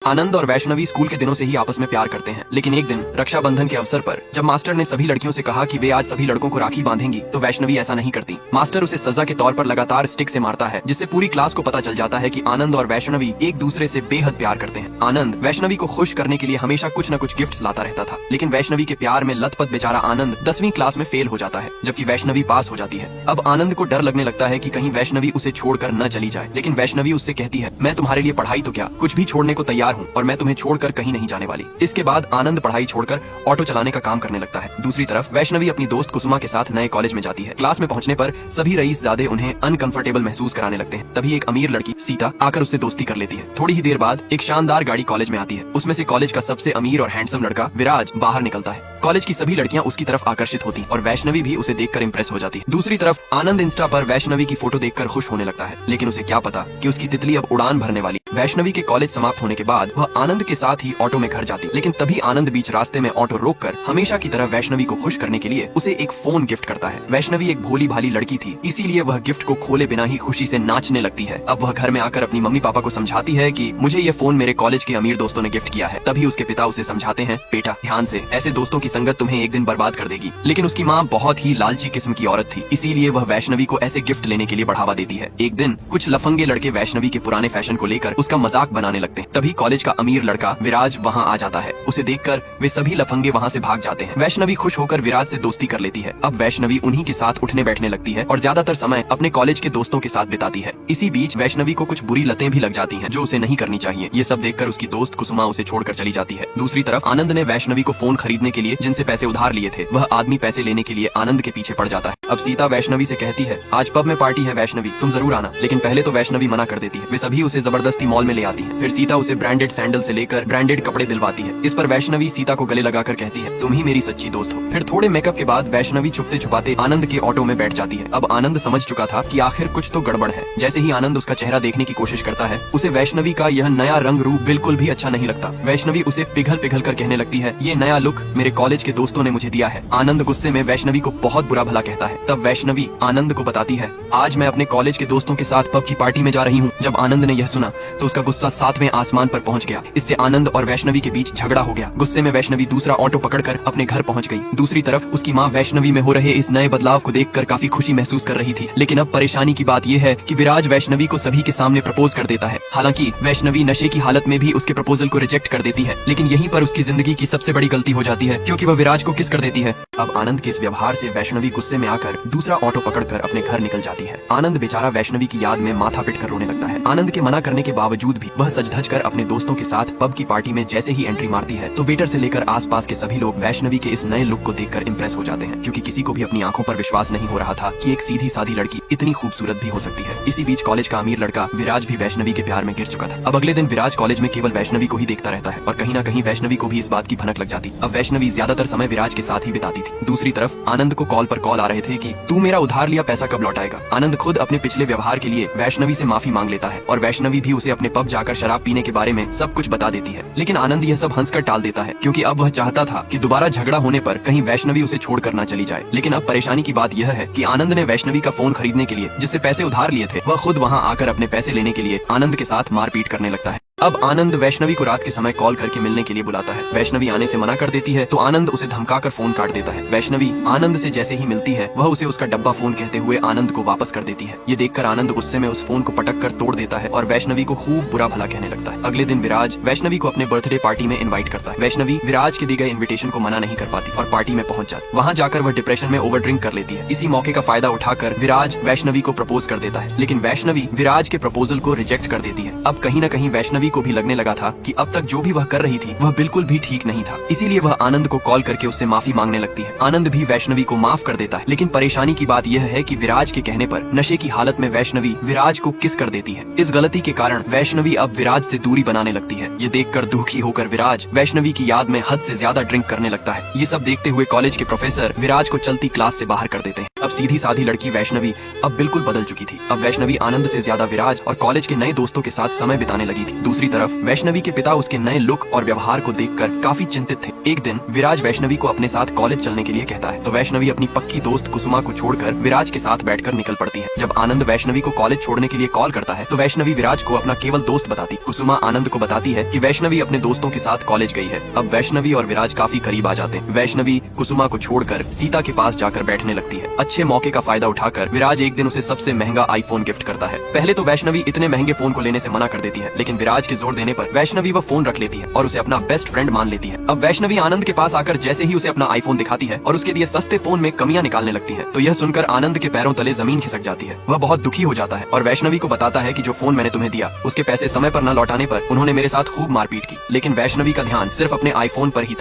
आनंद और वैष्णवी स्कूल के दिनों से ही आपस में प्यार करते हैं, लेकिन एक दिन रक्षाबंधन के अवसर पर जब मास्टर ने सभी लड़कियों से कहा कि वे आज सभी लड़कों को राखी बांधेंगी, तो वैष्णवी ऐसा नहीं करती। मास्टर उसे सजा के तौर पर लगातार स्टिक से मारता है, जिससे पूरी क्लास को पता चल जाता है कि आनंद और वैष्णवी एक दूसरे से बेहद प्यार करते हैं। आनंद वैष्णवी को खुश करने के लिए हमेशा कुछ न कुछ गिफ्ट्स लाता रहता था, लेकिन वैष्णवी के प्यार में लथपथ बेचारा आनंद 10वीं क्लास में फेल हो जाता है, जबकि वैष्णवी पास हो जाती है। अब आनंद को डर लगने लगता है कि कहीं वैष्णवी उसे छोड़कर न चली जाए, लेकिन वैष्णवी उससे कहती है, मैं तुम्हारे लिए पढ़ाई तो क्या कुछ भी छोड़ने को तैयार हूँ और मैं तुम्हें छोड़कर कहीं नहीं जाने वाली। इसके बाद आनंद पढ़ाई छोड़कर ऑटो चलाने का काम करने लगता है। दूसरी तरफ वैष्णवी अपनी दोस्त कुसुमा के साथ नए कॉलेज में जाती है। क्लास में पहुंचने पर सभी रईसजादे उन्हें अनकंफर्टेबल महसूस कराने लगते हैं। तभी एक अमीर लड़की सीता आकर उससे दोस्ती कर लेती है। थोड़ी ही देर बाद एक शानदार गाड़ी कॉलेज में आती है। उसमें से कॉलेज का सबसे अमीर और हैंडसम लड़का विराज बाहर निकलता है। कॉलेज की सभी लड़कियां उसकी तरफ आकर्षित होती और वैष्णवी भी उसे देखकर इम्प्रेस हो जाती है। दूसरी तरफ आनंद इंस्टा पर वैष्णवी की फोटो देखकर खुश होने लगता है, लेकिन उसे क्या पता कि उसकी तितली अब उड़ान भरने वाली। वैष्णवी के कॉलेज समाप्त होने के बाद वह आनंद के साथ ही ऑटो में घर जाती, लेकिन तभी आनंद बीच रास्ते में ऑटो रोककर हमेशा की तरह वैष्णवी को खुश करने के लिए उसे एक फोन गिफ्ट करता है। वैष्णवी एक भोली भाली लड़की थी, इसीलिए वह गिफ्ट को खोले बिना ही खुशी से नाचने लगती है। अब वह घर में आकर अपनी मम्मी पापा को समझाती है कि मुझे ये फोन मेरे कॉलेज के अमीर दोस्तों ने गिफ्ट किया है। तभी उसके पिता उसे समझाते हैं, बेटा ध्यान से, ऐसे दोस्तों की संगत तुम्हें एक दिन बर्बाद कर देगी। लेकिन उसकी माँ बहुत ही लालची किस्म की औरत थी, इसीलिए वह वैष्णवी को ऐसे गिफ्ट लेने के लिए बढ़ावा देती है। एक दिन कुछ लफंगे लड़के वैष्णवी के पुराने फैशन को लेकर उसका मजाक बनाने लगते हैं। तभी कॉलेज का अमीर लड़का विराज वहाँ आ जाता है। उसे देखकर वे सभी लफंगे वहाँ से भाग जाते हैं। वैष्णवी खुश होकर विराज से दोस्ती कर लेती है। अब वैष्णवी उन्हीं के साथ उठने बैठने लगती है और ज्यादातर समय अपने कॉलेज के दोस्तों के साथ बिताती है। इसी बीच वैष्णवी को कुछ बुरी लतें भी लग जाती हैं, जो उसे नहीं करनी चाहिए। ये सब देखकर उसकी दोस्त कुसुमा उसे छोड़कर चली जाती है। दूसरी तरफ आनंद ने वैष्णवी को फोन खरीदने के लिए जिनसे पैसे उधार लिए थे, वह आदमी पैसे लेने के लिए आनंद के पीछे पड़ जाता है। अब सीता वैष्णवी से कहती है, आज पब में पार्टी है वैष्णवी, तुम जरूर आना। लेकिन पहले तो वैष्णवी मना कर देती है। वे सभी उसे जबरदस्ती मॉल में ले आती है। फिर सीता उसे ब्रांडेड सैंडल से लेकर ब्रांडेड कपड़े दिलवाती है। इस पर वैष्णवी सीता को गले लगाकर कहती है, तुम ही मेरी सच्ची दोस्त हो। फिर थोड़े मेकअप के बाद वैष्णवी छुपते छुपाते आनंद के ऑटो में बैठ जाती है। अब आनंद समझ चुका था कि आखिर कुछ तो गड़बड़ है। जैसे ही आनंद उसका चेहरा देखने की कोशिश करता है, उसे वैष्णवी का यह नया रंग रूप बिल्कुल भी अच्छा नहीं लगता। वैष्णवी उसे पिघल पिघल कर कहने लगती है, ये नया लुक मेरे कॉलेज के दोस्तों ने मुझे दिया है। आनंद गुस्से में वैष्णवी को बहुत बुरा भला कहता है। तब वैष्णवी आनंद को बताती है, आज मैं अपने कॉलेज के दोस्तों के साथ पब की पार्टी में जा रही हूँ। जब आनंद ने यह सुना तो उसका गुस्सा 7वें आसमान पर पहुँच गया। इससे आनंद और वैष्णवी के बीच झगड़ा हो गया। गुस्से में वैष्णवी दूसरा ऑटो पकड़कर अपने घर पहुँच गई। दूसरी तरफ उसकी माँ वैष्णवी में हो रहे इस नए बदलाव को देखकर काफी खुशी महसूस कर रही थी। लेकिन अब परेशानी की बात यह है कि विराज वैष्णवी को सभी के सामने प्रपोज कर देता है। हालांकि वैष्णवी नशे की हालत में भी उसके प्रपोजल को रिजेक्ट कर देती है, लेकिन यहीं पर उसकी जिंदगी की सबसे बड़ी गलती हो जाती है, क्योंकि वह विराज को किस कर देती है। अब आनंद के इस व्यवहार से वैष्णवी गुस्से में आकर दूसरा ऑटो पकड़कर अपने घर निकल जाती है। आनंद बेचारा वैष्णवी की याद में माथा पिट कर रोने लगता है। आनंद के मना करने के बावजूद भी वह सज धज कर अपने दोस्तों के साथ पब की पार्टी में जैसे ही एंट्री मारती है, तो वेटर से लेकर आसपास के सभी लोग वैष्णवी के इस नए लुक को देखकर इम्प्रेस हो जाते हैं, क्योंकि किसी को भी अपनी आंखों पर विश्वास नहीं हो रहा था कि एक सीधी सादी लड़की इतनी खूबसूरत भी हो सकती है। इसी बीच कॉलेज का अमीर लड़का विराज भी वैष्णवी के प्यार में गिर चुका था। अब अगले दिन विराज कॉलेज में केवल वैष्णवी को ही देखता रहता है और कहीं न कहीं वैष्णवी को भी इस बात की भनक लग जाती। अब वैष्णवी ज्यादातर समय विराज के साथ ही बिताती थी। दूसरी तरफ आनंद को कॉल पर कॉल आ रहे थे कि तू मेरा उधार लिया पैसा कब लौटाएगा। आनंद खुद अपने पिछले व्यवहार के लिए वैष्णवी से माफी मांग लेता है और वैष्णवी भी उसे अपने पब जाकर शराब पीने के बारे में सब कुछ बता देती है। लेकिन आनंद यह सब हंसकर टाल देता है, क्योंकि अब वह चाहता था कि दोबारा झगड़ा होने पर कहीं वैष्णवी उसे छोड़कर न चली जाए। लेकिन अब परेशानी की बात यह है कि आनंद ने वैष्णवी का फोन खरीदने के लिए जिससे पैसे उधार लिए थे, वह खुद वहाँ आकर अपने पैसे लेने के लिए आनंद के साथ मारपीट करने लगता है। अब आनंद वैष्णवी को रात के समय कॉल करके मिलने के लिए बुलाता है। वैष्णवी आने से मना कर देती है तो आनंद उसे धमकाकर फोन काट देता है। वैष्णवी आनंद से जैसे ही मिलती है, वह उसे उसका डब्बा फोन कहते हुए आनंद को वापस कर देती है। ये देखकर आनंद गुस्से में उस फोन को पटक कर तोड़ देता है और वैष्णवी को खूब बुरा भला कहने लगता है। अगले दिन विराज वैष्णवी को अपने बर्थडे पार्टी में इन्वाइट करता है। वैष्णवी विराज के दिए गए इन्विटेशन को मना नहीं कर पाती और पार्टी में पहुंच जाती। वहाँ जाकर वह डिप्रेशन में ओवर ड्रिंक कर लेती है। इसी मौके का फायदा उठाकर विराज वैष्णवी को प्रपोज कर देता है, लेकिन वैष्णवी विराज के प्रपोजल को रिजेक्ट कर देती है। अब कहीं न कहीं वैष्णवी को भी लगने लगा था कि अब तक जो भी वह कर रही थी वह बिल्कुल भी ठीक नहीं था। इसीलिए वह आनंद को कॉल करके उससे माफी मांगने लगती है। आनंद भी वैष्णवी को माफ कर देता है, लेकिन परेशानी की बात यह है कि विराज के कहने पर नशे की हालत में वैष्णवी विराज को किस कर देती है। इस गलती के कारण वैष्णवी अब विराज से दूरी बनाने लगती है। ये देखकर दुखी होकर विराज वैष्णवी की याद में हद से ज्यादा ड्रिंक करने लगता है। ये सब देखते हुए कॉलेज के प्रोफेसर विराज को चलती क्लास से बाहर कर देते हैं। अब सीधी साधी लड़की वैष्णवी अब बिल्कुल बदल चुकी थी। अब वैष्णवी आनंद से ज्यादा विराज और कॉलेज के नए दोस्तों के साथ समय बिताने लगी थी। दूसरी तरफ वैष्णवी के पिता उसके नए लुक और व्यवहार को देखकर काफी चिंतित थे। एक दिन विराज वैष्णवी को अपने साथ कॉलेज चलने के लिए कहता है तो वैष्णवी अपनी पक्की दोस्त कुसुमा को छोड़कर विराज के साथ बैठकर निकल पड़ती है। जब आनंद वैष्णवी को कॉलेज छोड़ने के लिए कॉल करता है तो वैष्णवी विराज को अपना केवल दोस्त बताती। कुसुमा आनंद को बताती है कि वैष्णवी अपने दोस्तों के साथ कॉलेज गई है। अब वैष्णवी और विराज काफी करीब आ जाते हैं। वैष्णवी कुसुमा को छोड़कर सीता के पास जाकर बैठने लगती है। अच्छे मौके का फायदा उठाकर विराज एक दिन उसे सबसे महंगा आईफोन गिफ्ट करता है। पहले तो वैष्णवी इतने महंगे फोन को लेने से मना कर देती है, लेकिन विराज के जोर देने पर वैष्णवी वह फोन रख लेती है और उसे अपना बेस्ट फ्रेंड मान लेती है। अब वैष्णवी आनंद के पास आकर जैसे ही उसे अपना आईफोन दिखाती है और उसके दिए सस्ते फोन में कमियां निकालने लगती है तो यह सुनकर आनंद के पैरों तले जमीन खिसक जाती है। वह बहुत दुखी हो जाता है और वैष्णवी को बताता है कि जो फोन मैंने तुम्हें दिया उसके पैसे समय पर न लौटाने पर उन्होंने मेरे साथ खूब मारपीट की। लेकिन वैष्णवी का ध्यान सिर्फ अपने आईफोन पर ही था।